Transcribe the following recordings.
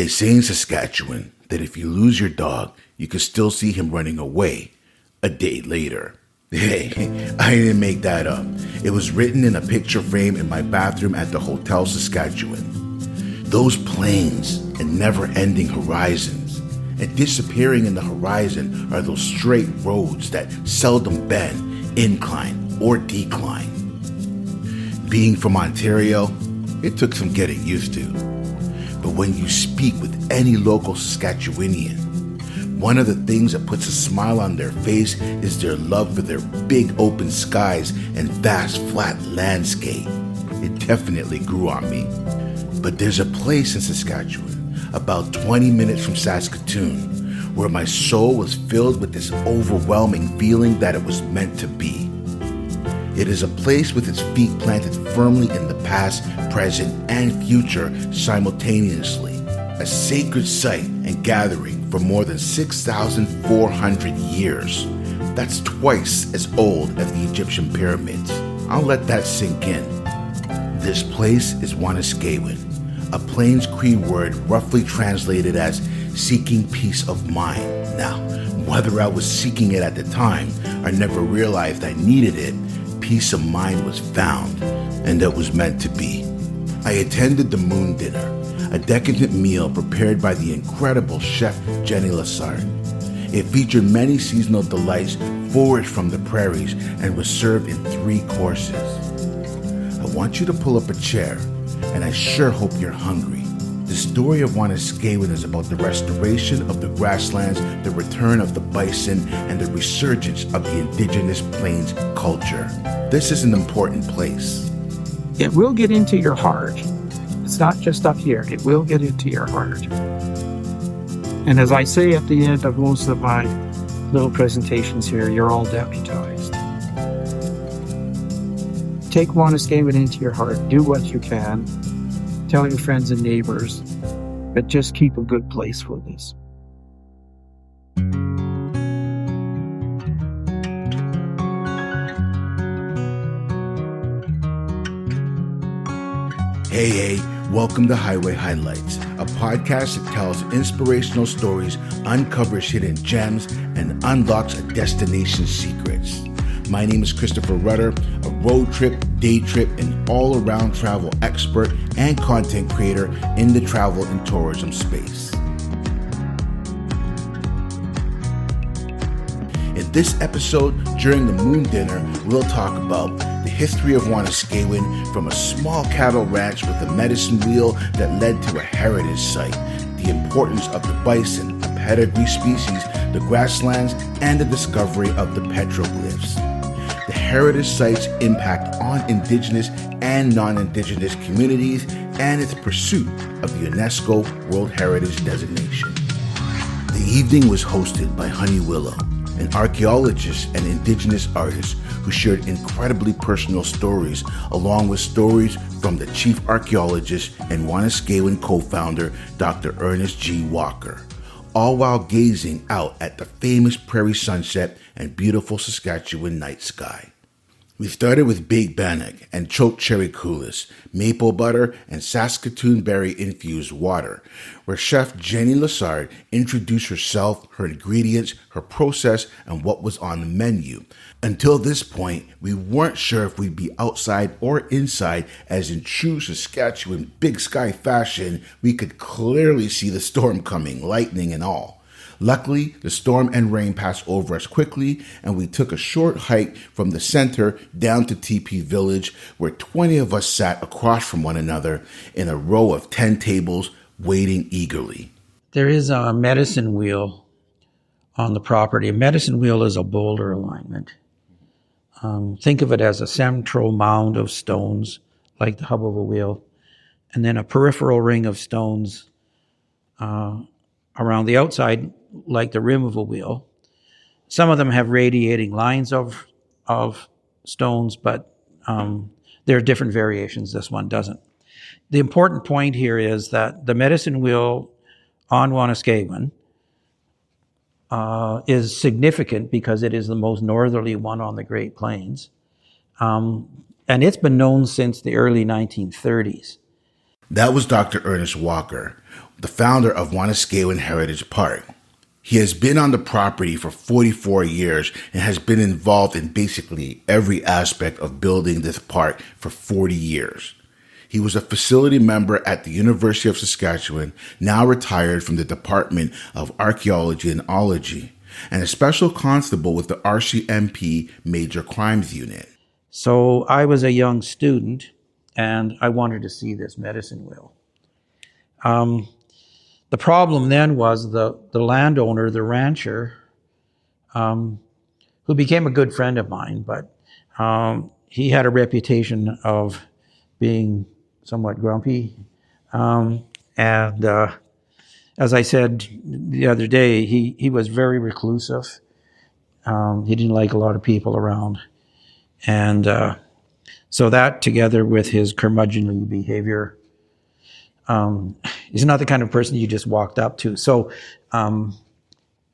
They say in Saskatchewan that if you lose your dog, you can still see him running away a day later. Hey, I didn't make that up. It was written in a picture frame in my bathroom at the Hotel Saskatchewan. Those plains and never-ending horizons, and disappearing in the horizon are those straight roads that seldom bend, incline, or decline. Being from Ontario, it took some getting used to. But when you speak with any local Saskatchewanian, one of the things that puts a smile on their face is their love for their big open skies and vast flat landscape. It definitely grew on me. But there's a place in Saskatchewan, about 20 minutes from Saskatoon, where my soul was filled with this overwhelming feeling that it was meant to be. It is a place with its feet planted firmly in the past, present, and future simultaneously. A sacred site and gathering for more than 6,400 years. That's twice as old as the Egyptian pyramids. I'll let that sink in. This place is Wanuskewin, a Plains Cree word roughly translated as seeking peace of mind. Now, whether I was seeking it at the time or never realized I needed it, peace of mind was found, and it was meant to be. I attended the moon dinner, a decadent meal prepared by the incredible chef Jenny Lassard. It featured many seasonal delights foraged from the prairies and was served in 3 courses. I want you to pull up a chair, and I sure hope you're hungry. The story of Wanuskewin is about the restoration of the grasslands, the return of the bison, and the resurgence of the indigenous plains culture. This is an important place. It will get into your heart. It's not just up here. It will get into your heart. And as I say at the end of most of my little presentations here, you're all deputized. Take Wanuskewin into your heart. Do what you can. Tell your friends and neighbors. But just keep a good place for this. Hey, welcome to Highway Highlights, a podcast that tells inspirational stories, uncovers hidden gems, and unlocks a destination's secrets. My name is Christopher Rudder, a road trip, day trip, and all-around travel expert and content creator in the travel and tourism space. In this episode, during the moon dinner, we'll talk about the history of Wanuskewin, from a small cattle ranch with a medicine wheel that led to a heritage site, the importance of the bison, a pedigree species, the grasslands, and the discovery of the petroglyphs. The heritage site's impact on indigenous and non-indigenous communities, and its pursuit of the UNESCO World Heritage Designation. The evening was hosted by Honey Willow, an archaeologist and indigenous artist who shared incredibly personal stories, along with stories from the chief archaeologist and Wanuskewin co-founder, Dr. Ernest G. Walker, all while gazing out at the famous prairie sunset and beautiful Saskatchewan night sky. We started with baked bannock and choke cherry coulis, maple butter, and Saskatoon berry-infused water, where Chef Jenny Lassard introduced herself, her ingredients, her process, and what was on the menu. Until this point, we weren't sure if we'd be outside or inside, as in true Saskatchewan big sky fashion, we could clearly see the storm coming, lightning and all. Luckily, the storm and rain passed over us quickly, and we took a short hike from the center down to TP Village, where 20 of us sat across from one another in a row of 10 tables, waiting eagerly. There is a medicine wheel on the property. A medicine wheel is a boulder alignment. Think of it as a central mound of stones, like the hub of a wheel, and then a peripheral ring of stones around the outside, like the rim of a wheel. Some of them have radiating lines of stones, but there are different variations. This one doesn't. The important point here is that the medicine wheel on Wanuskewin is significant because it is the most northerly one on the Great Plains. And it's been known since the early 1930s. That was Dr. Ernest Walker, the founder of Wanuskewin Heritage Park. He has been on the property for 44 years and has been involved in basically every aspect of building this park for 40 years. He was a facility member at the University of Saskatchewan, now retired from the Department of Archaeology and Ology, and a special constable with the RCMP Major Crimes Unit. So I was a young student, and I wanted to see this medicine wheel. The problem then was the landowner, the rancher, who became a good friend of mine, but he had a reputation of being somewhat grumpy. And as I said the other day, he was very reclusive. He didn't like a lot of people around. And so that, together with his curmudgeonly behavior, he's not the kind of person you just walked up to. So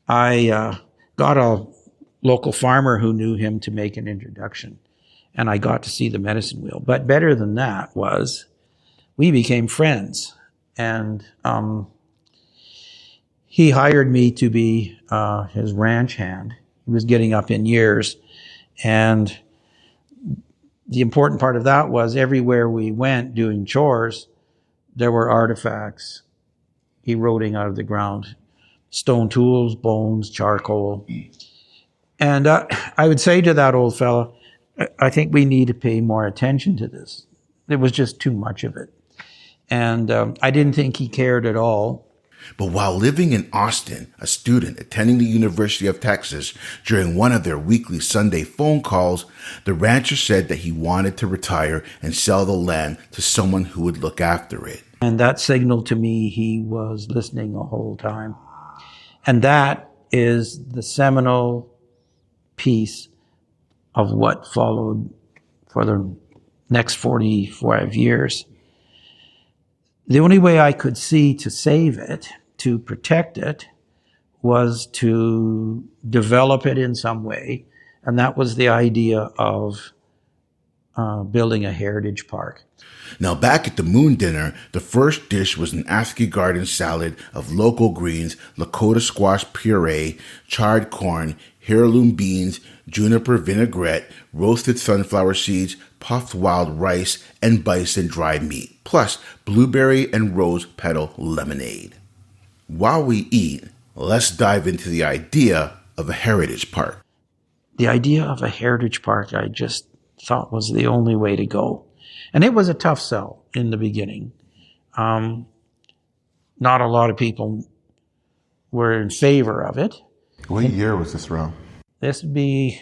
I got a local farmer who knew him to make an introduction, and I got to see the medicine wheel. But better than that was we became friends, and he hired me to be his ranch hand. He was getting up in years, and the important part of that was everywhere we went doing chores, there were artifacts eroding out of the ground. Stone tools, bones, charcoal. And I would say to that old fella, I think we need to pay more attention to this. There was just too much of it. And I didn't think he cared at all. But while living in Austin, a student attending the University of Texas, during one of their weekly Sunday phone calls, the rancher said that he wanted to retire and sell the land to someone who would look after it. And that signaled to me he was listening the whole time. And that is the seminal piece of what followed for the next 45 years. The only way I could see to save it, to protect it, was to develop it in some way. And that was the idea of building a heritage park. Now, back at the Moon Dinner, the first dish was an Askey Garden salad of local greens, Lakota squash puree, charred corn, heirloom beans, juniper vinaigrette, roasted sunflower seeds, puffed wild rice, and bison dry meat, plus blueberry and rose petal lemonade. While we eat, let's dive into the idea of a heritage park. The idea of a heritage park, I just thought was the only way to go. And it was a tough sell in the beginning. Not a lot of people were in favor of it. What year was this around? This would be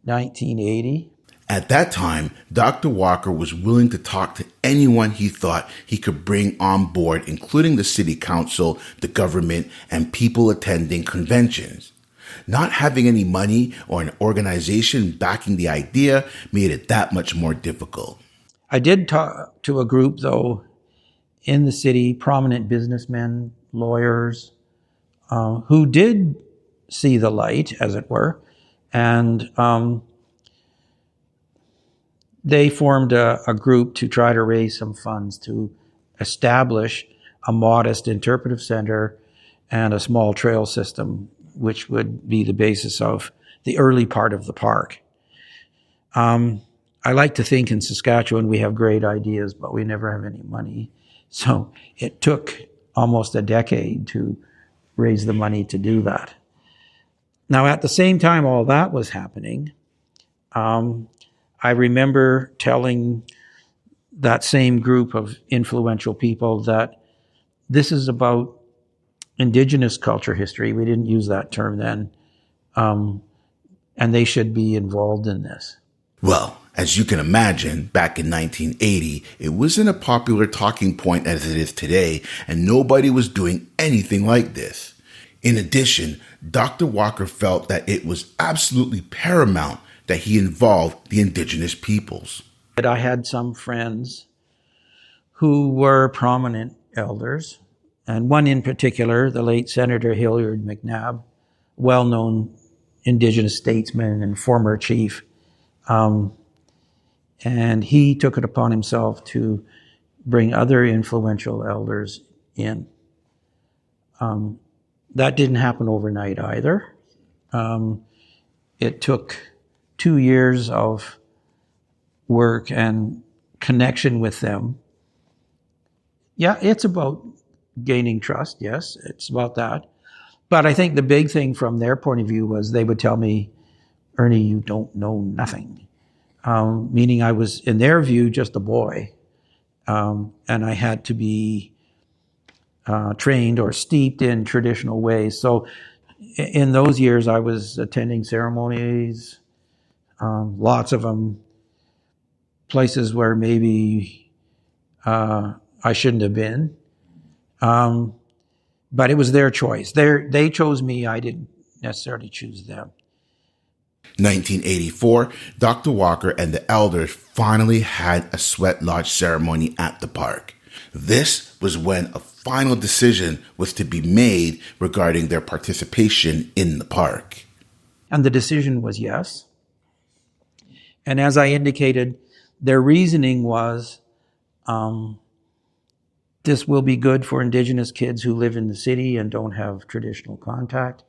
1980. At that time, Dr. Walker was willing to talk to anyone he thought he could bring on board, including the city council, the government, and people attending conventions. Not having any money or an organization backing the idea made it that much more difficult. I did talk to a group, though, in the city, prominent businessmen, lawyers, who did see the light, as it were, and they formed a group to try to raise some funds to establish a modest interpretive center and a small trail system, which would be the basis of the early part of the park. I like to think in Saskatchewan we have great ideas, but we never have any money. So it took almost a decade to raise the money to do that. Now, at the same time all that was happening, I remember telling that same group of influential people that this is about Indigenous culture history. We didn't use that term then. And they should be involved in this. Well, as you can imagine, back in 1980, it wasn't a popular talking point as it is today, and nobody was doing anything like this. In addition, Dr. Walker felt that it was absolutely paramount that he involved the Indigenous peoples. I had some friends who were prominent elders, and one in particular, the late Senator Hilliard McNabb, well-known Indigenous statesman and former chief. And he took it upon himself to bring other influential elders in. That didn't happen overnight either. It took 2 years of work and connection with them. Yeah, it's about gaining trust. Yes, it's about that. But I think the big thing from their point of view was they would tell me, Ernie, you don't know nothing. Meaning I was, in their view, just a boy. And I had to be trained or steeped in traditional ways. So in those years, I was attending ceremonies, lots of them, places where maybe I shouldn't have been. But it was their choice. They chose me. I didn't necessarily choose them. 1984, Dr. Walker and the elders finally had a sweat lodge ceremony at the park. This was when a final decision was to be made regarding their participation in the park. And the decision was yes. And as I indicated, their reasoning was this will be good for Indigenous kids who live in the city and don't have traditional contact.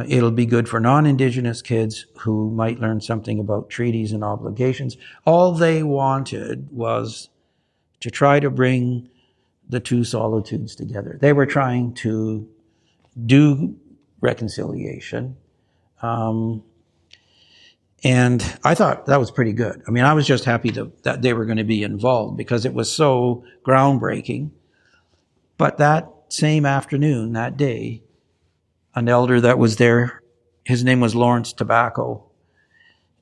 It'll be good for non-Indigenous kids who might learn something about treaties and obligations. All they wanted was to try to bring the two solitudes together. They were trying to do reconciliation. And I thought that was pretty good. I mean, I was just happy that they were going to be involved because it was so groundbreaking. But that same afternoon, that day, an elder that was there, his name was Lawrence Tobacco,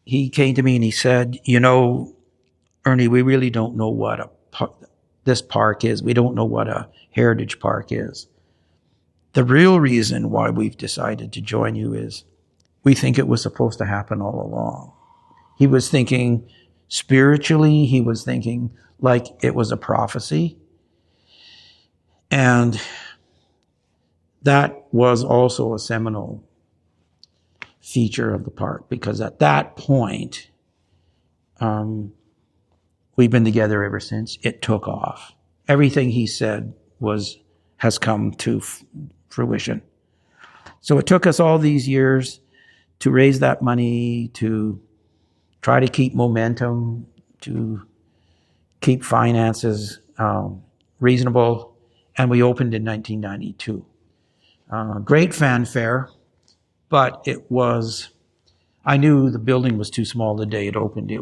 he came to me and he said, you know, Ernie, we really don't know what this park is. We don't know what a heritage park is. The real reason why we've decided to join you is we think it was supposed to happen all along. He was thinking spiritually. He was thinking like it was a prophecy. And that was also a seminal feature of the park because at that point, we've been together ever since. It took off. Everything he said has come to fruition. So it took us all these years to raise that money, to try to keep momentum, to keep finances reasonable, and we opened in 1992. Great fanfare, but I knew the building was too small the day it opened.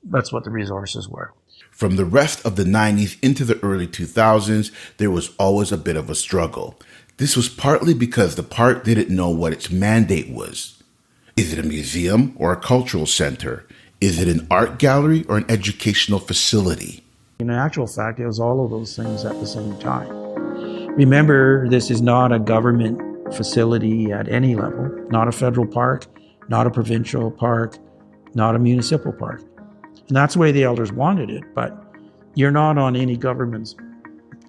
That's what the resources were. From the rest of the 90s into the early 2000s, there was always a bit of a struggle. This was partly because the park didn't know what its mandate was. Is it a museum or a cultural center? Is it an art gallery or an educational facility? In actual fact, it was all of those things at the same time. Remember, this is not a government facility at any level, not a federal park, not a provincial park, not a municipal park. And that's the way the elders wanted it, but you're not on any government's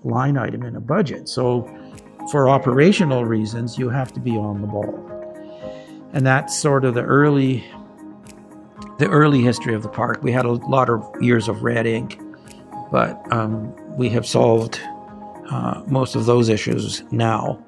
line item in a budget. So for operational reasons, you have to be on the ball. And that's sort of the early history of the park. We had a lot of years of red ink, but we have solved most of those issues now.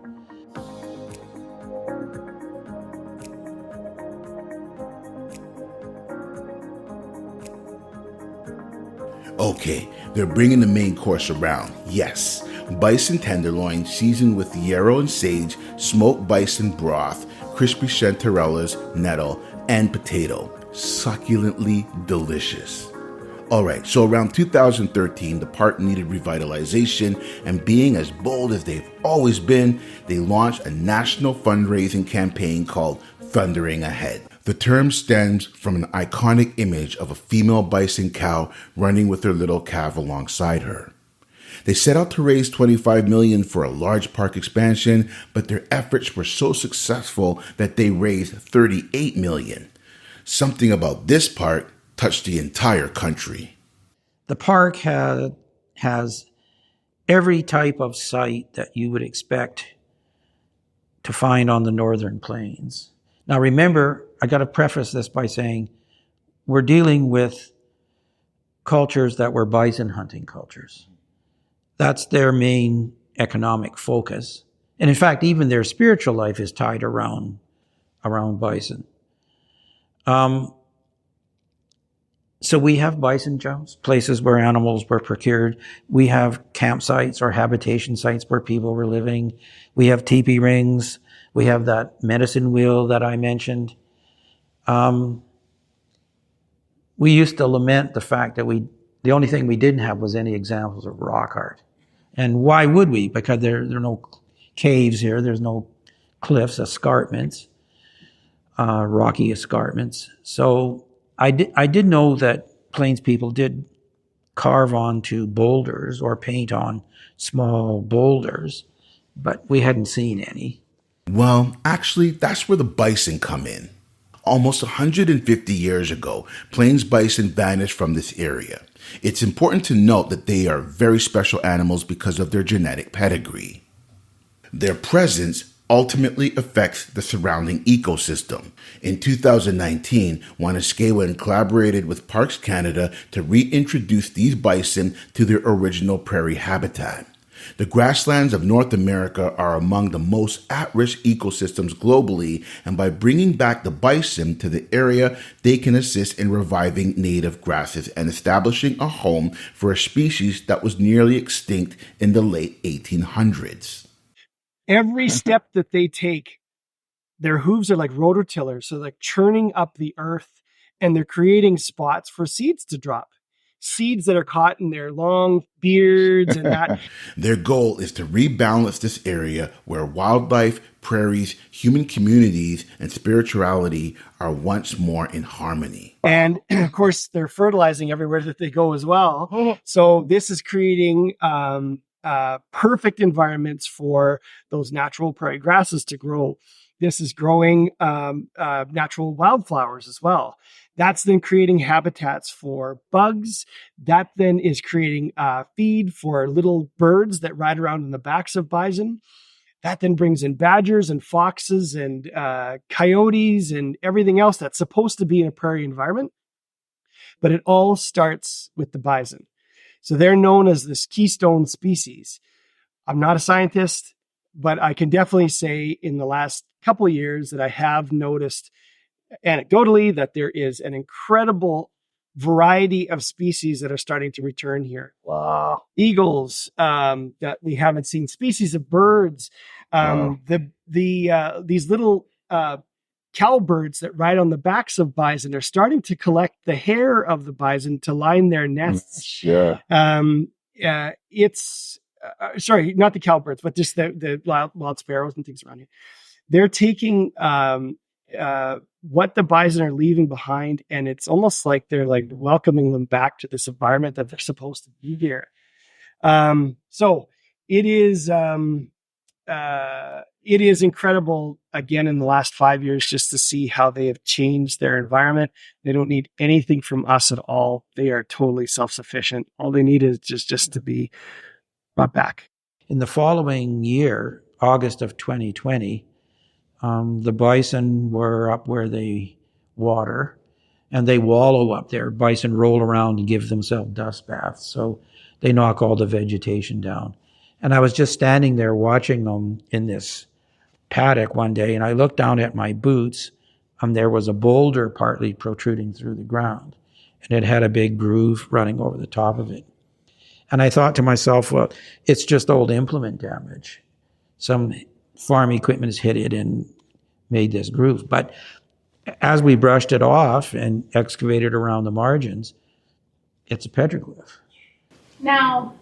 Okay, they're bringing the main course around. Yes, bison tenderloin seasoned with yarrow and sage, smoked bison broth, crispy chanterelles, nettle, and potato. Succulently delicious. Alright, so around 2013, the park needed revitalization, and being as bold as they've always been, they launched a national fundraising campaign called Thundering Ahead. The term stems from an iconic image of a female bison cow running with her little calf alongside her. They set out to raise $25 million for a large park expansion, but their efforts were so successful that they raised $38 million. Something about this park touched the entire country. The park has every type of site that you would expect to find on the Northern Plains. Now remember, I got to preface this by saying we're dealing with cultures that were bison hunting cultures. That's their main economic focus. And in fact, even their spiritual life is tied around bison. So we have bison jumps, places where animals were procured. We have campsites or habitation sites where people were living. We have teepee rings. We have that medicine wheel that I mentioned. We used to lament the fact that the only thing we didn't have was any examples of rock art. And why would we? Because there are no caves here. There's no cliffs, escarpments, rocky escarpments. So I did know that Plains people did carve onto boulders or paint on small boulders, but we hadn't seen any. Well, actually, that's where the bison come in. Almost 150 years ago, plains bison vanished from this area. It's important to note that they are very special animals because of their genetic pedigree. Their presence ultimately affects the surrounding ecosystem. In 2019, Wanuskewin collaborated with Parks Canada to reintroduce these bison to their original prairie habitat. The grasslands of North America are among the most at-risk ecosystems globally, and by bringing back the bison to the area, they can assist in reviving native grasses and establishing a home for a species that was nearly extinct in the late 1800s. Every step that they take, their hooves are like rototillers, so like churning up the earth, and they're creating spots for seeds to drop. Seeds that are caught in their long beards and that. Their goal is to rebalance this area where wildlife, prairies, human communities, and spirituality are once more in harmony. And of course, they're fertilizing everywhere that they go as well. So this is creating perfect environments for those natural prairie grasses to grow. This is growing natural wildflowers as well. That's then creating habitats for bugs. That then is creating feed for little birds that ride around on the backs of bison. That then brings in badgers and foxes and coyotes and everything else that's supposed to be in a prairie environment. But it all starts with the bison. So they're known as this keystone species. I'm not a scientist, but I can definitely say in the last couple of years that I have noticed anecdotally that there is an incredible variety of species that are starting to return here. Wow. Eagles that we haven't seen, species of birds, wow. These little cowbirds that ride on the backs of bison are starting to collect the hair of the bison to line their nests. Sure. It's sorry, not the cowbirds, but just the wild sparrows and things around here. They're taking what the bison are leaving behind, and it's almost like they're like welcoming them back to this environment that they're supposed to be here. So it is incredible, again, in the last 5 years, just to see how they have changed their environment. They don't need anything from us at all. They are totally self-sufficient. All they need is just to be brought back. In the following year, August of 2020, the bison were up where they water, and they wallow up there. Bison roll around and give themselves dust baths, so they knock all the vegetation down. And I was just standing there watching them in this paddock one day, and I looked down at my boots, and there was a boulder partly protruding through the ground, and it had a big groove running over the top of it. And I thought to myself, well, it's just old implement damage. Some farm equipment has hit it and made this groove. But as we brushed it off and excavated around the margins, it's a petroglyph. Now,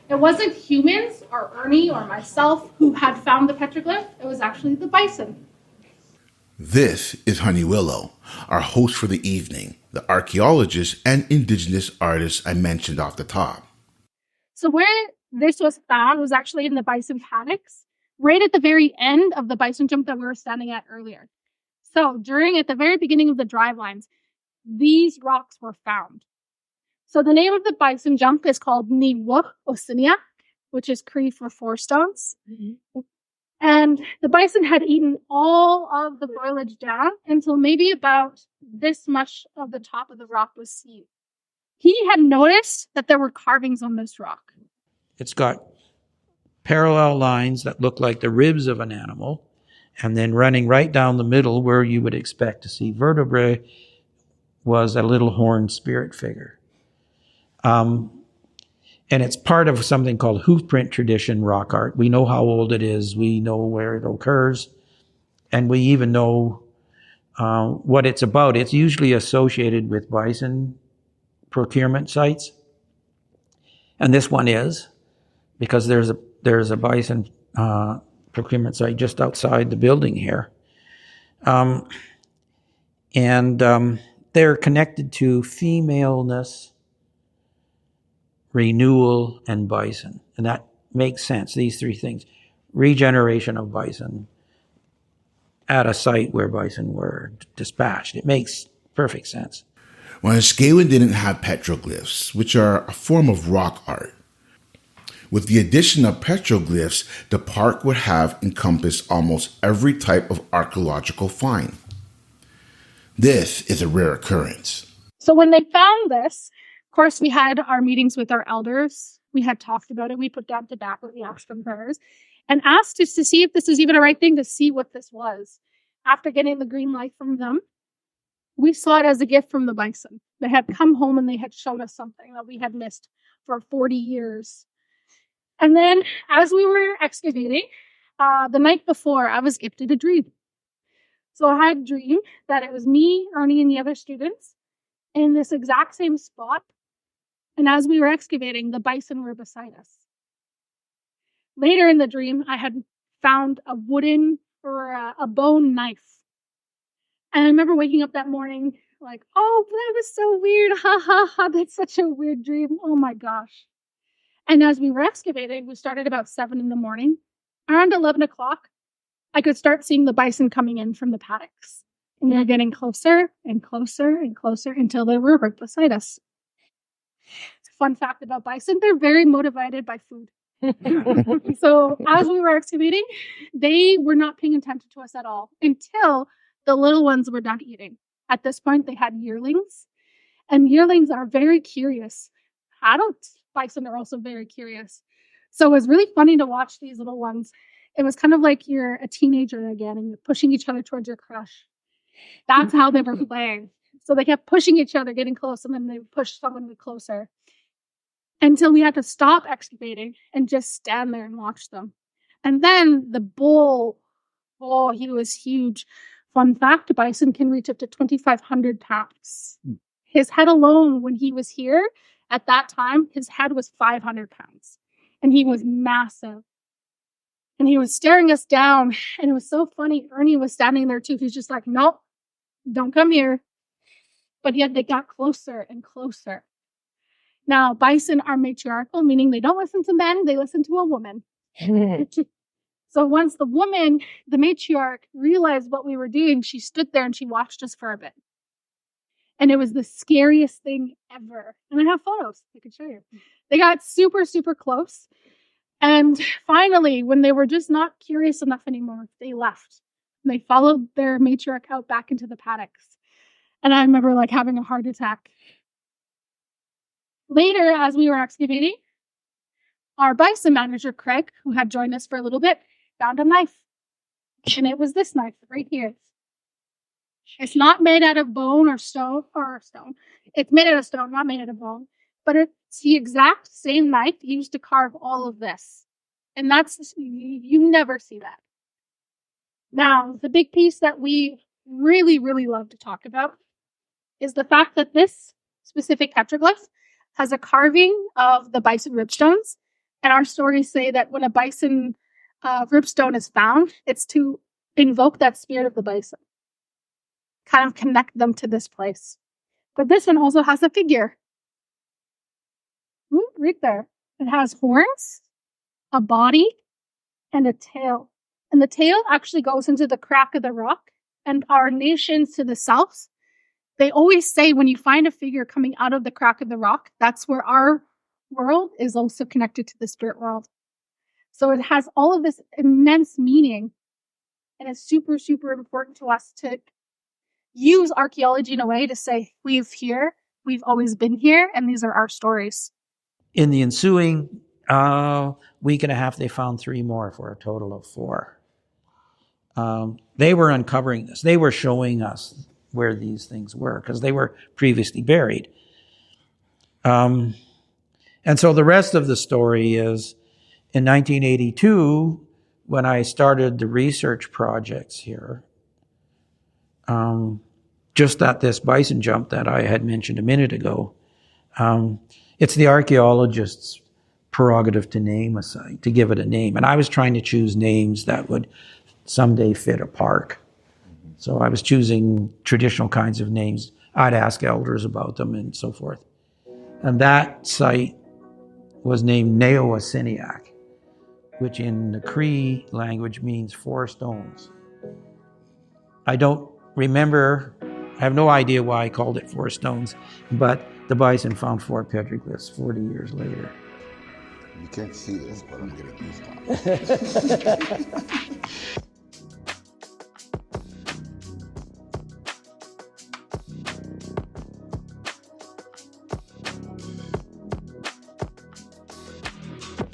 it wasn't humans or Ernie or myself who had found the petroglyph. It was actually the bison. This is Honey Willow, our host for the evening, the archaeologist and indigenous artist I mentioned off the top. So where this was found was actually in the bison paddocks, right at the very end of the bison jump that we were standing at earlier. So at the very beginning of the drive lines, these rocks were found. So the name of the bison jump is called Niwuk Osinia, which is Cree for 4 stones. Mm-hmm. And the bison had eaten all of the foliage down until maybe about this much of the top of the rock was seen. He had noticed that there were carvings on this rock. It's got parallel lines that look like the ribs of an animal, and then running right down the middle where you would expect to see vertebrae was a little horned spirit figure. And it's part of something called hoofprint tradition rock art. We know how old it is. We know where it occurs. And we even know what it's about. It's usually associated with bison procurement sites. And this one is, because there's a bison procurement site just outside the building here. And they're connected to femaleness, renewal, and bison. And that makes sense, these three things. Regeneration of bison at a site where bison were dispatched. It makes perfect sense. Wanuskewin didn't have petroglyphs, which are a form of rock art. With the addition of petroglyphs, the park would have encompassed almost every type of archaeological find. This is a rare occurrence. So when they found this, of course, we had our meetings with our elders. We had talked about it. We put down tobacco. We asked for prayers and asked us to see if this was even a right thing, to see what this was. After getting the green light from them, we saw it as a gift from the bison. They had come home and they had shown us something that we had missed for 40 years. And then as we were excavating, the night before, I was gifted a dream. So I had a dream that it was me, Ernie, and the other students in this exact same spot. And as we were excavating, the bison were beside us. Later in the dream, I had found a wooden or a bone knife. And I remember waking up that morning like, oh, that was so weird. Ha ha ha. That's such a weird dream. Oh my gosh. And as we were excavating, we started about 7 a.m. Around 11 o'clock, I could start seeing the bison coming in from the paddocks. And they were getting closer and closer and closer until they were right beside us. Fun fact about bison, they're very motivated by food. So as we were excavating, they were not paying attention to us at all until the little ones were done eating. At this point, they had yearlings, and yearlings are very curious. Adult bison are also very curious. So it was really funny to watch these little ones. It was kind of like you're a teenager again and you're pushing each other towards your crush. That's how they were playing. So they kept pushing each other, getting close, and then they pushed someone closer until we had to stop excavating and just stand there and watch them. And then the bull, oh, he was huge. Fun fact, bison can reach up to 2,500 pounds. His head alone, when he was here at that time, his head was 500 pounds. And he was massive. And he was staring us down. And it was so funny. Ernie was standing there too. He's just like, nope, don't come here. But yet they got closer and closer. Now, bison are matriarchal, meaning they don't listen to men, they listen to a woman. So once the woman, the matriarch, realized what we were doing, she stood there and she watched us for a bit. And it was the scariest thing ever. And I have photos I could show you. They got super, super close. And finally, when they were just not curious enough anymore, they left. And they followed their matriarch out back into the paddocks. And I remember like having a heart attack. Later, as we were excavating, our bison manager, Craig, who had joined us for a little bit, found a knife. And it was this knife right here. It's not made out of bone or stone. It's made out of stone, not made out of bone. But it's the exact same knife used to carve all of this. And that's, you never see that. Now, the big piece that we really, really love to talk about is the fact that this specific petroglyph has a carving of the bison ribstones. And our stories say that when a bison ribstone is found, it's to invoke that spirit of the bison, kind of connect them to this place. But this one also has a figure. Right there. It has horns, a body, and a tail. And the tail actually goes into the crack of the rock. And our nations to the south, they always say when you find a figure coming out of the crack of the rock, that's where our world is also connected to the spirit world. So it has all of this immense meaning. And it's super, super important to us to use archaeology in a way to say, we've here we've always been here and these are our stories. In the ensuing week and a half, they found 3 more for a total of 4. They were uncovering this. They were showing us where these things were because they were previously buried. And so the rest of the story is in 1982, when I started the research projects here, just at this bison jump that I had mentioned a minute ago, it's the archaeologist's prerogative to name a site, to give it a name. And I was trying to choose names that would someday fit a park. So I was choosing traditional kinds of names. I'd ask elders about them and so forth. And that site was named Neowasiniak, which in the Cree language means 4 stones. I don't remember, I have no idea why I called it 4 stones, but the bison found 4 petroglyphs 40 years later. You can't see this, but I'm getting goosebumps.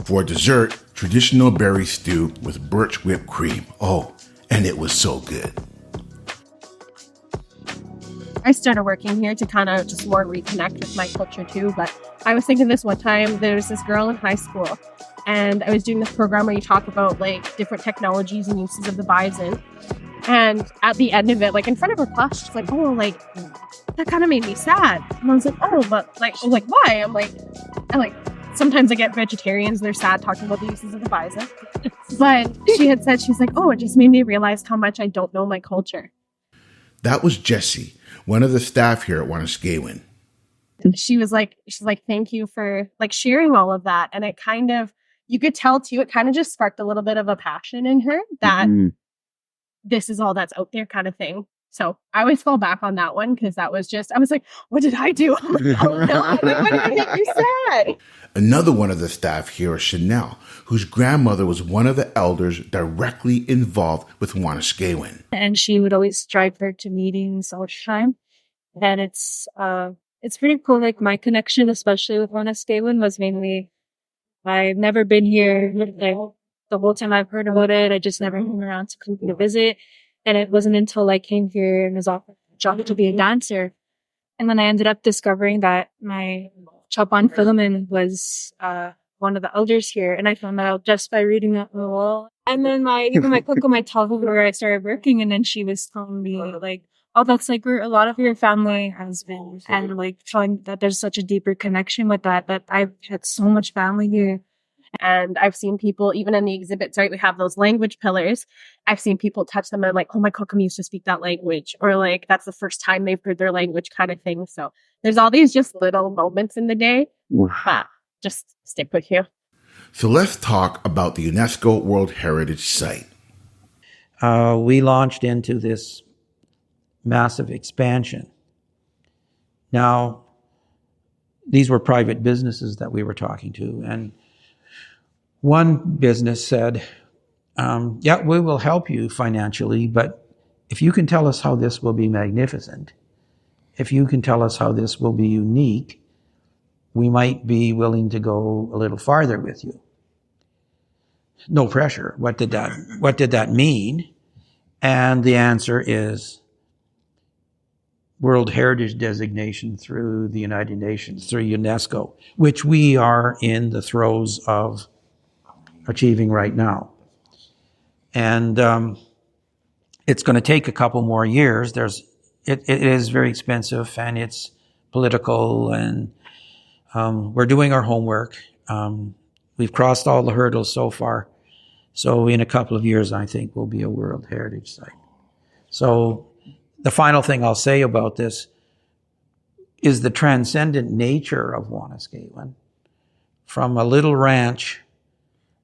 For dessert, traditional berry stew with birch whipped cream. Oh, and it was so good. I started working here to kind of just more reconnect with my culture too. But I was thinking this one time, there was this girl in high school and I was doing this program where you talk about like different technologies and uses of the bison. And at the end of it, like in front of her class, she's like, oh, like that kind of made me sad. And I was like, oh, but like, I was like, why? I'm like, sometimes I get vegetarians, they're sad talking about the uses of the bison. But she had said, she's like, oh, it just made me realize how much I don't know my culture. That was Jessie, one of the staff here at Wanuskewin. She's like, thank you for like sharing all of that. And it kind of, you could tell too, it kind of just sparked a little bit of a passion in her that this is all that's out there kind of thing. So I always fall back on that one because that was just, I was like, what did I do? I'm like, oh no, what did I make you sad? Another one of the staff here is Chanel, whose grandmother was one of the elders directly involved with Wanuskewin. And she would always drive her to meetings all the time. And it's pretty cool. Like my connection, especially with Wanuskewin, was mainly, I've never been here. Like the whole time I've heard about it, I just never came around to come to visit. And it wasn't until I came here and was offered a job to be a dancer. And then I ended up discovering that my Chapan Philomen was one of the elders here. And I found that out just by reading that on the wall. And then my cook might tell her where I started working. And then she was telling me like, oh, that's like where a lot of your family has been. And like showing that there's such a deeper connection with that I've had so much family here. And I've seen people, even in the exhibits, right, we have those language pillars. I've seen people touch them and like, oh, my kokum used to speak that language. Or like, that's the first time they've heard their language kind of thing. So there's all these just little moments in the day that just stick with you. So let's talk about the UNESCO World Heritage Site. We launched into this massive expansion. Now, these were private businesses that we were talking to, and one business said, yeah, we will help you financially, but if you can tell us how this will be magnificent, if you can tell us how this will be unique, we might be willing to go a little farther with you. No pressure. What did that mean? And the answer is World Heritage Designation through the United Nations, through UNESCO, which we are in the throes of achieving right now. And it's going to take a couple more years. It is very expensive and it's political, and we're doing our homework. We've crossed all the hurdles so far. So in a couple of years, I think we'll be a World Heritage Site. So the final thing I'll say about this is the transcendent nature of Wanuskewin. From a little ranch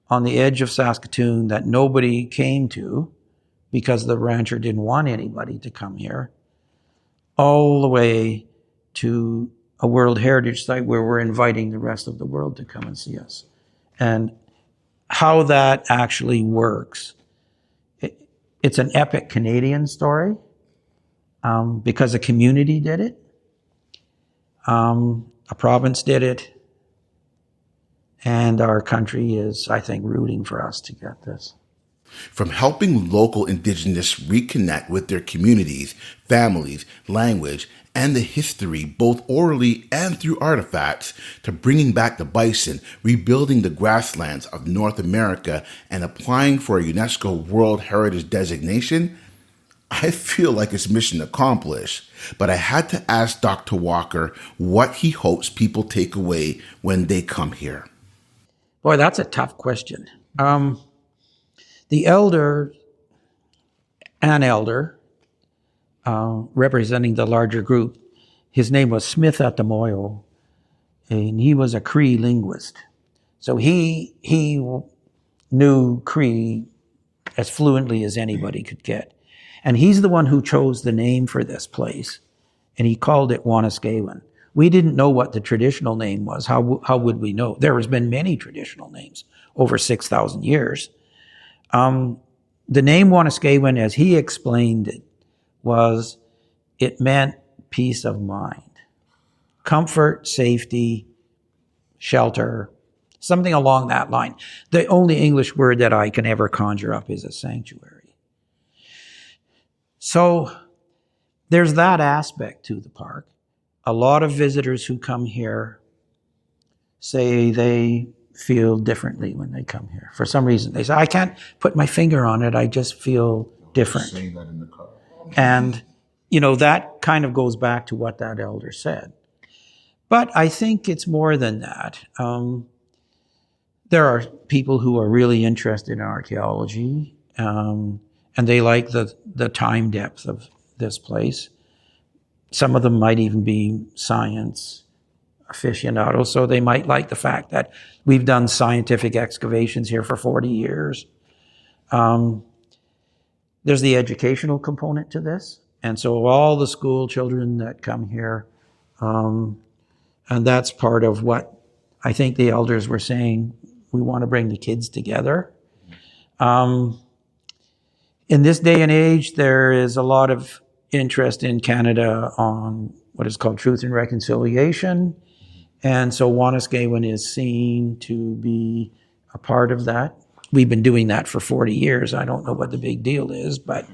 on the edge of Saskatoon that nobody came to because the rancher didn't want anybody to come here, all the way to a World Heritage Site where we're inviting the rest of the world to come and see us. And how that actually works, it's an epic Canadian story because a community did it. A province did it. And our country is, I think, rooting for us to get this. From helping local indigenous reconnect with their communities, families, language, and the history, both orally and through artifacts, to bringing back the bison, rebuilding the grasslands of North America, and applying for a UNESCO World Heritage designation, I feel like it's mission accomplished. But I had to ask Dr. Walker what he hopes people take away when they come here. Boy, that's a tough question. The elder, representing the larger group, his name was Smith Atamoyo, and he was a Cree linguist. So he knew Cree as fluently as anybody could get. And he's the one who chose the name for this place, and he called it Wanuskewin. We didn't know what the traditional name was. How would we know? There has been many traditional names over 6,000 years. The name Wanuskewin, as he explained it, it meant peace of mind, comfort, safety, shelter, something along that line. The only English word that I can ever conjure up is a sanctuary. So there's that aspect to the park. A lot of visitors who come here say they feel differently when they come here. For some reason, they say, I can't put my finger on it. I just feel different. Saying that in the car. And, that kind of goes back to what that elder said. But I think it's more than that. There are people who are really interested in archaeology, and they like the time depth of this place. Some of them might even be science aficionados, so they might like the fact that we've done scientific excavations here for 40 years. There's the educational component to this. And so all the school children that come here, and that's part of what I think the elders were saying, we want to bring the kids together. In this day and age, there is a lot of interest in Canada on what is called Truth and Reconciliation. And so Wanuskewin is seen to be a part of that. We've been doing that for 40 years. I don't know what the big deal is, but...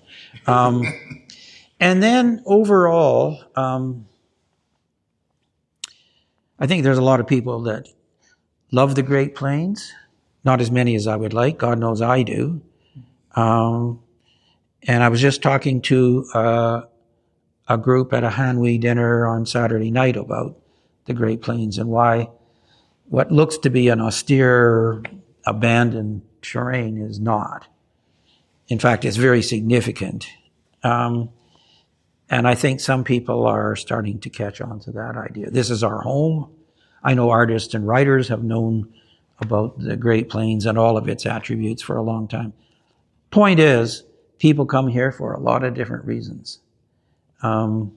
and then overall, I think there's a lot of people that love the Great Plains. Not as many as I would like. God knows I do. And I was just talking to a group at a Hanwi dinner on Saturday night about the Great Plains and why what looks to be an austere, abandoned terrain is not. In fact, it's very significant. And I think some people are starting to catch on to that idea. This is our home. I know artists and writers have known about the Great Plains and all of its attributes for a long time. Point is, people come here for a lot of different reasons. And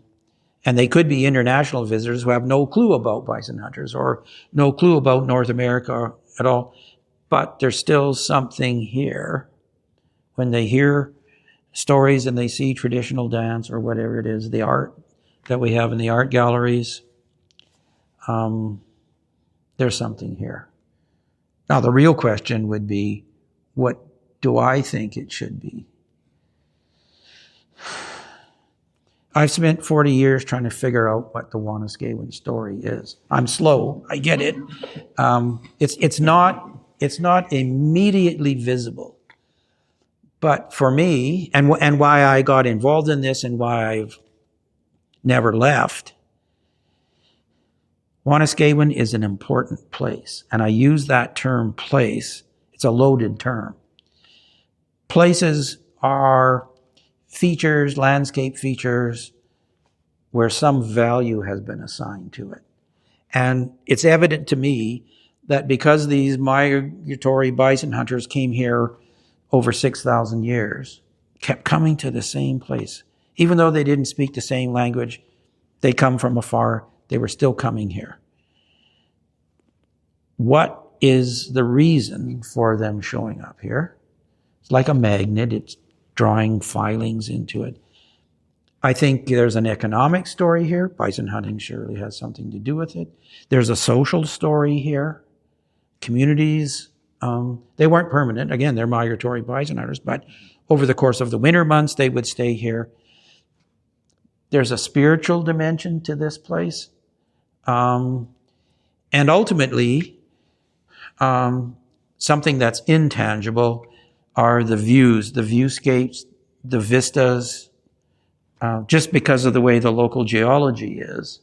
they could be international visitors who have no clue about bison hunters or no clue about North America at all. But there's still something here when they hear stories and they see traditional dance or whatever it is, the art that we have in the art galleries. There's something here. Now, the real question would be, what do I think it should be? I've spent 40 years trying to figure out what the Wanuskewin story is. I'm slow, I get it. It's not immediately visible. But for me, and why I got involved in this and why I've never left, Wanuskewin is an important place. And I use that term place. It's a loaded term. Places are features, landscape features, where some value has been assigned to it. And it's evident to me that because these migratory bison hunters came here over 6,000 years, kept coming to the same place. Even though they didn't speak the same language, they come from afar, they were still coming here. What is the reason for them showing up here? It's like a magnet, it's drawing filings into it. I think there's an economic story here. Bison hunting surely has something to do with it. There's a social story here. Communities, they weren't permanent. Again, they're migratory bison hunters, but over the course of the winter months, they would stay here. There's a spiritual dimension to this place. And ultimately, something that's intangible are the views, the viewscapes, the vistas, just because of the way the local geology is.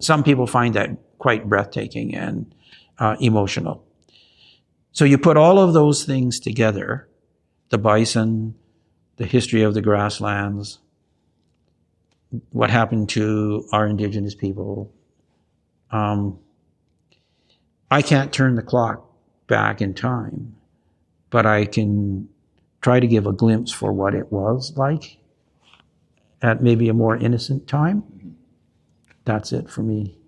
Some people find that quite breathtaking and emotional. So you put all of those things together, the bison, the history of the grasslands, what happened to our indigenous people. I can't turn the clock back in time, but I can try to give a glimpse for what it was like at maybe a more innocent time. That's it for me.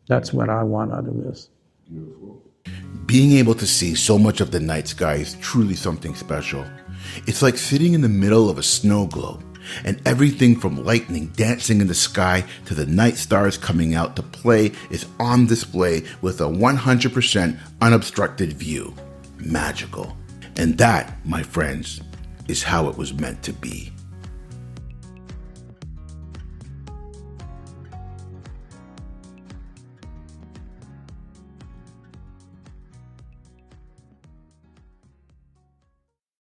That's what I want out of this. Being able to see so much of the night sky is truly something special. It's like sitting in the middle of a snow globe, and everything from lightning dancing in the sky to the night stars coming out to play is on display with a 100% unobstructed view. Magical. And that, my friends, is how it was meant to be.